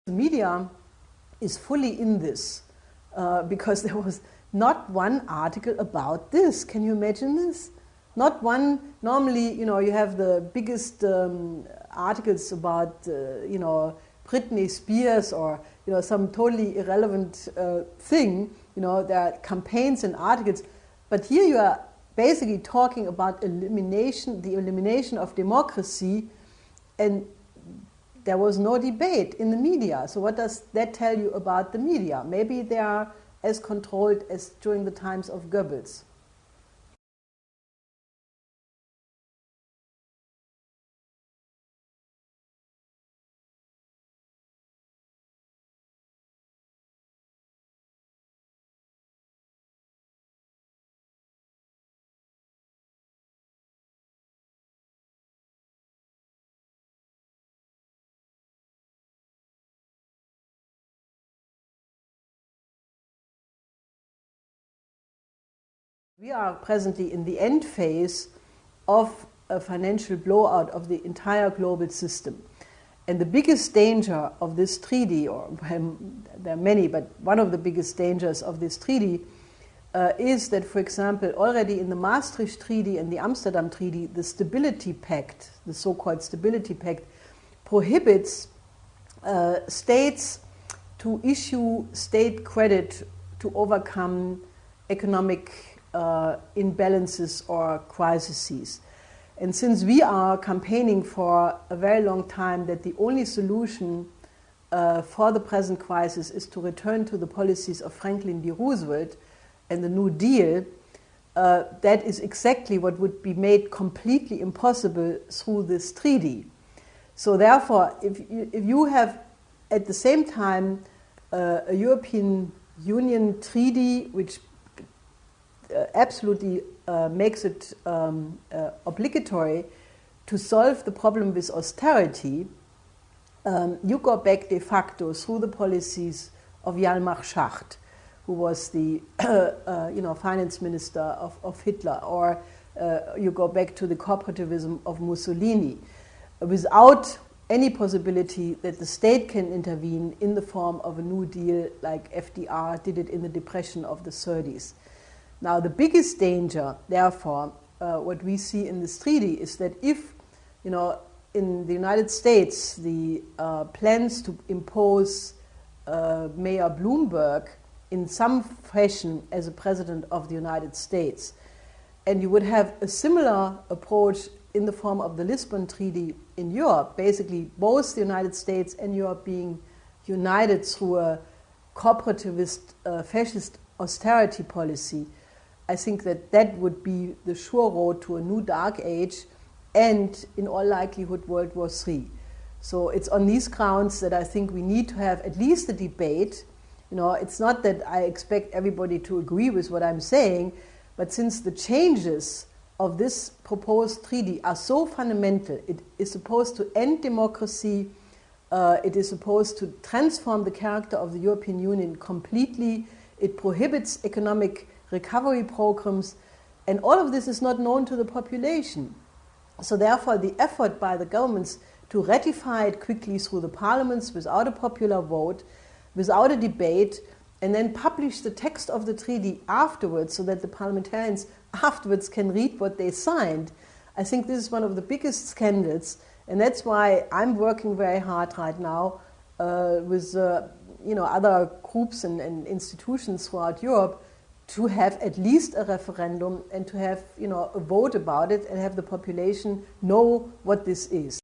The media is fully in this because there was not one article about this. Can you imagine this? Not one. Normally, you have the biggest articles about, Britney Spears or, some totally irrelevant thing. There are campaigns and articles. But here you are basically talking about the elimination of democracy, and there was no debate in the media. So what does that tell you about the media? Maybe they are as controlled as during the times of Goebbels. We are presently in the end phase of a financial blowout of the entire global system. And the biggest danger of this treaty, or there are many, but one of the biggest dangers of this treaty is that, for example, already in the Maastricht Treaty and the Amsterdam Treaty, the Stability Pact, the so-called Stability Pact, prohibits states to issue state credit to overcome economic imbalances or crises. And since we are campaigning for a very long time that the only solution for the present crisis is to return to the policies of Franklin D. Roosevelt and the New Deal, that is exactly what would be made completely impossible through this treaty. So therefore, if you have at the same time a European Union treaty which absolutely makes it obligatory to solve the problem with austerity, you go back de facto through the policies of Hjalmar Schacht, who was the finance minister of Hitler, or you go back to the corporativism of Mussolini, without any possibility that the state can intervene in the form of a New Deal like FDR did it in the Depression of the 30s. Now, the biggest danger, therefore, what we see in this treaty is that if, in the United States, the plans to impose Mayor Bloomberg in some fashion as a president of the United States, and you would have a similar approach in the form of the Lisbon Treaty in Europe, basically both the United States and Europe being united through a corporativist, fascist austerity policy, I think that would be the sure road to a new dark age and, in all likelihood, World War III. So it's on these grounds that I think we need to have at least a debate. It's not that I expect everybody to agree with what I'm saying, but since the changes of this proposed treaty are so fundamental, it is supposed to end democracy, it is supposed to transform the character of the European Union completely, it prohibits economic recovery programs, and all of this is not known to the population. So therefore, the effort by the governments to ratify it quickly through the parliaments without a popular vote, without a debate, and then publish the text of the treaty afterwards so that the parliamentarians afterwards can read what they signed, I think this is one of the biggest scandals, and that's why I'm working very hard right now with other groups and institutions throughout Europe to have at least a referendum and to have a vote about it and have the population know what this is.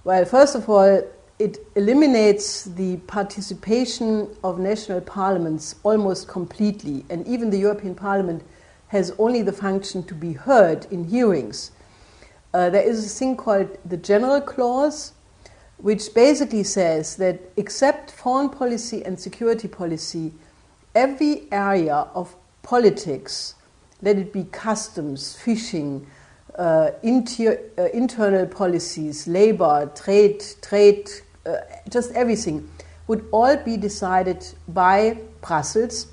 Well, first of all, it eliminates the participation of national parliaments almost completely, and even the European Parliament has only the function to be heard in hearings. There is a thing called the General Clause, which basically says that except foreign policy and security policy, every area of politics, let it be customs, fishing, internal policies, labor, trade, just everything, would all be decided by Brussels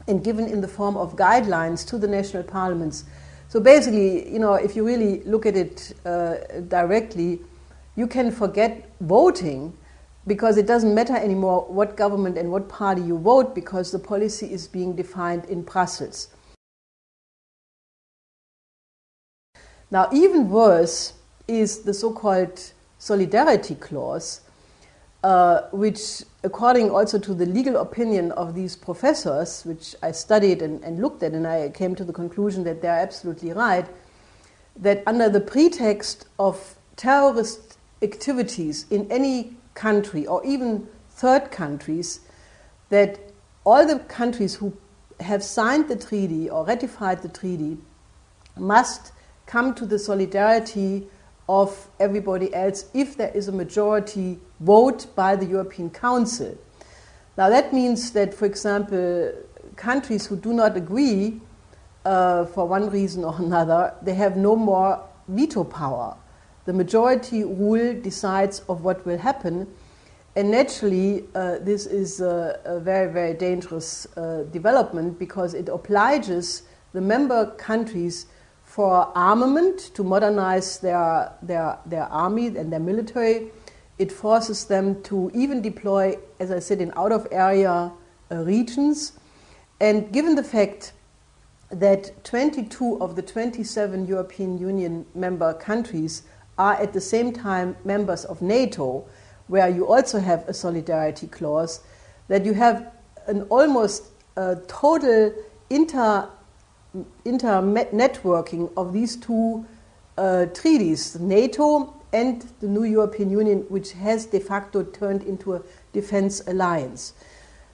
and given in the form of guidelines to the national parliaments So basically, if you really look at it directly, you can forget voting, because it doesn't matter anymore what government and what party you vote, because the policy is being defined in Brussels. Now, even worse is the so-called solidarity clause, which, according also to the legal opinion of these professors, which I studied and looked at, and I came to the conclusion that they're absolutely right, that under the pretext of terrorist activities in any country, or even third countries, that all the countries who have signed the treaty or ratified the treaty must come to the solidarity of everybody else if there is a majority vote by the European Council. Now that means that, for example, countries who do not agree for one reason or another, they have no more veto power. The majority rule decides of what will happen, and naturally this is a very, very dangerous development, because it obliges the member countries for armament, to modernize their army and their military. It forces them to even deploy, as I said, in out-of-area regions. And given the fact that 22 of the 27 European Union member countries are at the same time members of NATO, where you also have a solidarity clause, that you have an almost total inter-networking of these two treaties, NATO and the new European Union, which has de facto turned into a defense alliance.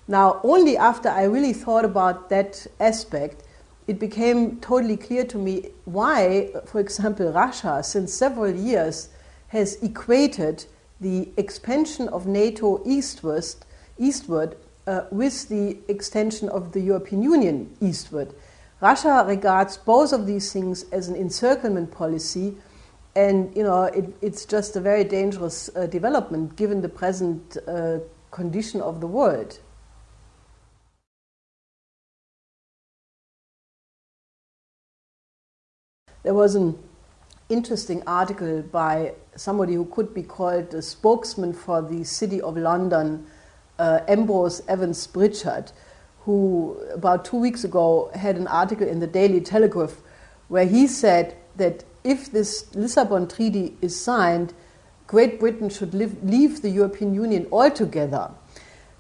Now, only after I really thought about that aspect, it became totally clear to me why, for example, Russia, since several years, has equated the expansion of NATO eastward with the extension of the European Union eastward. Russia regards both of these things as an encirclement policy, and it's just a very dangerous development given the present condition of the world. There was an interesting article by somebody who could be called a spokesman for the City of London, Ambrose Evans Pritchard, who about 2 weeks ago had an article in the Daily Telegraph where he said that if this Lisbon Treaty is signed, Great Britain should leave the European Union altogether.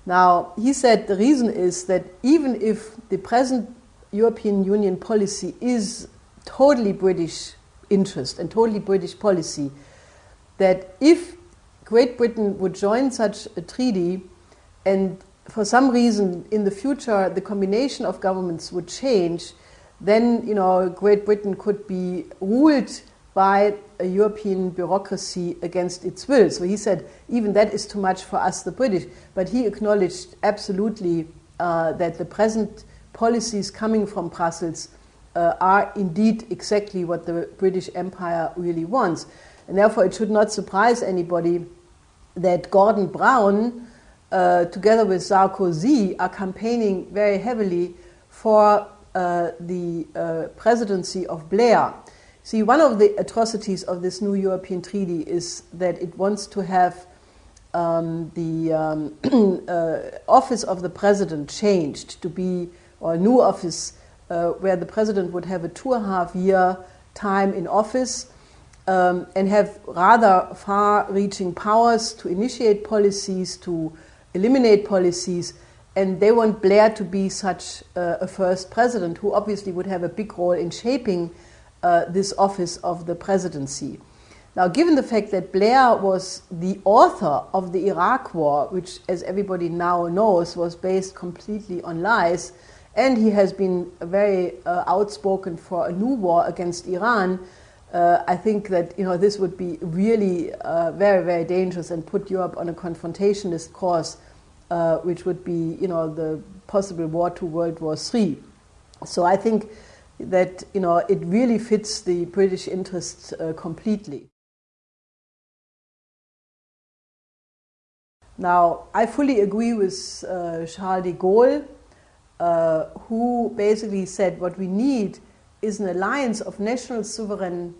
Now, he said the reason is that even if the present European Union policy is totally British interest and totally British policy, that if Great Britain would join such a treaty and for some reason in the future the combination of governments would change, then Great Britain could be ruled by a European bureaucracy against its will. So he said even that is too much for us, the British. But he acknowledged absolutely that the present policies coming from Brussels are indeed exactly what the British Empire really wants. And therefore it should not surprise anybody that Gordon Brown, together with Sarkozy, are campaigning very heavily for the presidency of Blair. See, one of the atrocities of this new European treaty is that it wants to have the office of the president changed to be, or a new office where the president would have a 2.5-year time in office and have rather far-reaching powers to initiate policies, to eliminate policies, and they want Blair to be such a first president who obviously would have a big role in shaping this office of the presidency. Now, given the fact that Blair was the author of the Iraq War, which, as everybody now knows, was based completely on lies, and he has been very outspoken for a new war against Iran, I think that this would be really very, very dangerous and put Europe on a confrontationist course, which would be the possible war to World War III. So I think that it really fits the British interest completely. Now, I fully agree with Charles de Gaulle, who basically said what we need is an alliance of national sovereign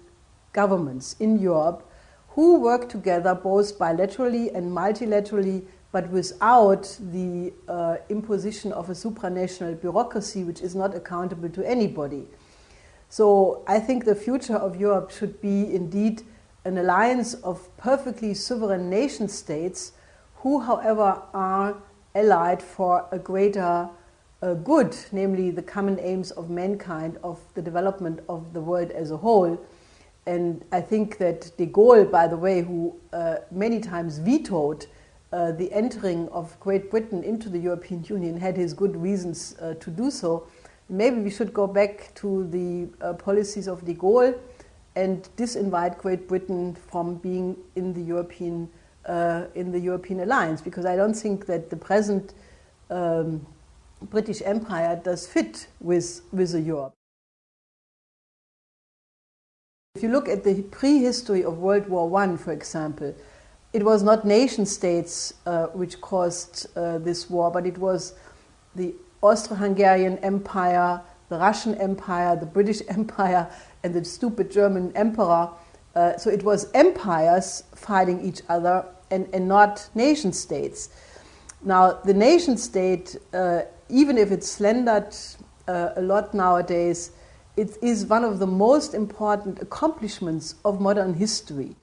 governments in Europe who work together both bilaterally and multilaterally, but without the imposition of a supranational bureaucracy which is not accountable to anybody. So I think the future of Europe should be indeed an alliance of perfectly sovereign nation states who, however, are allied for a greater good, namely the common aims of mankind, of the development of the world as a whole. And I think that de Gaulle, by the way, who many times vetoed the entering of Great Britain into the European Union, had his good reasons to do so. Maybe we should go back to the policies of de Gaulle and disinvite Great Britain from being in the European alliance, because I don't think that the present British Empire does fit with Europe. If you look at the prehistory of World War I, for example, it was not nation states which caused this war, but it was the Austro-Hungarian Empire, the Russian Empire, the British Empire, and the stupid German emperor. So it was empires fighting each other and not nation states. Now, the nation state, even if it's slandered a lot nowadays, it is one of the most important accomplishments of modern history.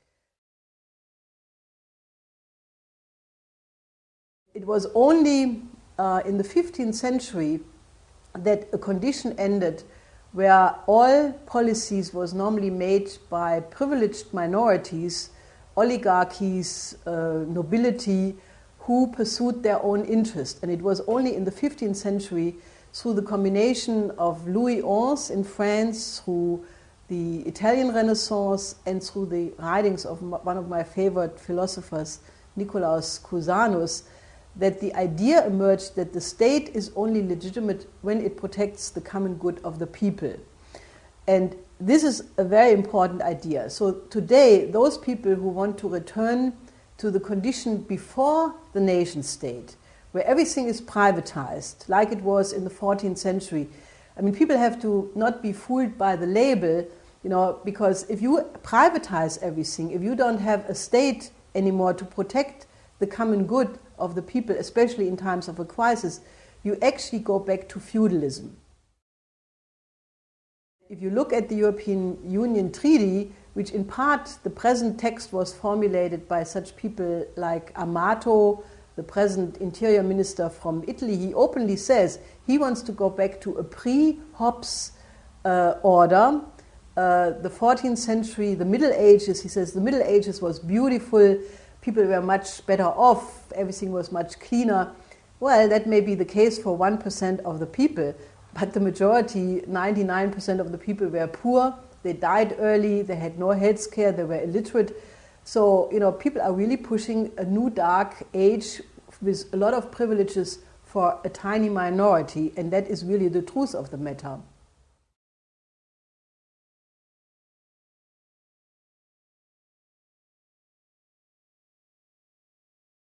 It was only in the 15th century that a condition ended where all policies was normally made by privileged minorities, oligarchies, nobility, who pursued their own interest. And it was only in the 15th century, through the combination of Louis XI in France, through the Italian Renaissance, and through the writings of one of my favorite philosophers, Nicolaus Cusanus, that the idea emerged that the state is only legitimate when it protects the common good of the people. And this is a very important idea. So today, those people who want to return to the condition before the nation state, where everything is privatized, like it was in the 14th century. I mean, people have to not be fooled by the label, because if you privatize everything, if you don't have a state anymore to protect the common good of the people, especially in times of a crisis, you actually go back to feudalism. If you look at the European Union Treaty, which in part the present text was formulated by such people like Amato, the present interior minister from Italy, he openly says he wants to go back to a pre-Hobbes order. The 14th century, the Middle Ages, he says the Middle Ages was beautiful, people were much better off, everything was much cleaner. Well, that may be the case for 1% of the people, but the majority, 99% of the people were poor, they died early, they had no health care, they were illiterate. So, people are really pushing a new dark age with a lot of privileges for a tiny minority, and that is really the truth of the matter.